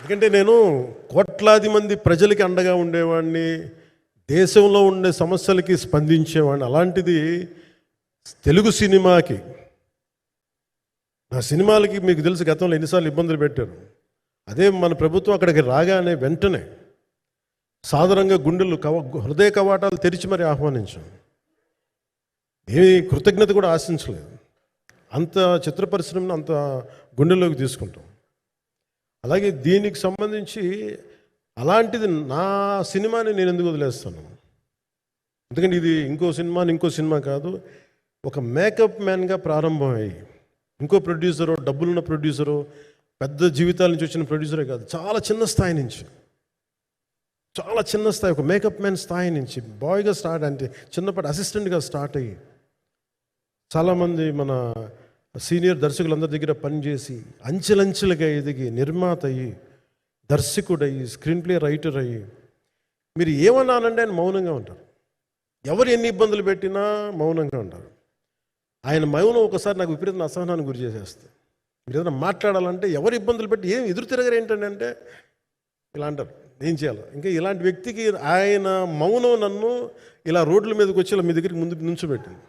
ఎందుకంటే నేను కోట్లాది మంది ప్రజలకి అండగా ఉండేవాడిని, దేశంలో ఉండే సమస్యలకి స్పందించేవాడిని. అలాంటిది తెలుగు సినిమాకి, నా సినిమాలకి మీకు తెలుసు గతంలో ఎన్నిసార్లు ఇబ్బందులు పెట్టారు. అదే మన ప్రభుత్వం అక్కడికి రాగానే వెంటనే సాధారణంగా గుండెలు హృదయ కవాటాలు తెరిచి మరి ఆహ్వానించాం. ఏమి కృతజ్ఞత కూడా ఆశించలేదు. అంత చిత్ర పరిశ్రమను అంత గుండెల్లోకి తీసుకుంటాం. అలాగే దీనికి సంబంధించి అలాంటిది నా సినిమాని నేను ఎందుకు వదిలేస్తాను? ఎందుకంటే ఇది ఇంకో సినిమా కాదు. ఒక మేకప్ మ్యాన్గా ప్రారంభమయ్యి ఇంకో ప్రొడ్యూసరు, డబ్బులున్న ప్రొడ్యూసరు, పెద్ద జీవితాల నుంచి వచ్చిన ప్రొడ్యూసరే కాదు, చాలా చిన్న స్థాయి నుంచి, చాలా చిన్న స్థాయి, ఒక మేకప్ మ్యాన్ స్థాయి నుంచి బాయ్గా స్టార్ట్, అంటే చిన్నపాటి అసిస్టెంట్గా స్టార్ట్ అయ్యి చాలామంది మన సీనియర్ దర్శకులందరి దగ్గర పనిచేసి అంచెలంచెలుగా ఎదిగి నిర్మాత అయ్యి, దర్శకుడయ్యి, స్క్రీన్ ప్లే రైటర్ అయ్యి, మీరు ఏమన్నానంటే ఆయన మౌనంగా ఉంటారు. ఎవరు ఎన్ని ఇబ్బందులు పెట్టినా మౌనంగా ఉంటారు. ఆయన మౌనం ఒకసారి నాకు విపరీత అసహనానికి గురి చేసేస్తుంది. మీరు ఏదైనా మాట్లాడాలంటే ఎవరు ఇబ్బందులు పెట్టి ఏం ఎదురు తిరగరు ఏంటంటే అంటే ఇలా అంటారు, ఏం చేయాలి. ఇంకా ఇలాంటి వ్యక్తికి ఆయన మౌనం నన్ను ఇలా రోడ్ల మీదకి వచ్చి ఇలా మీ దగ్గరికి ముందు నుంచోబెట్టింది.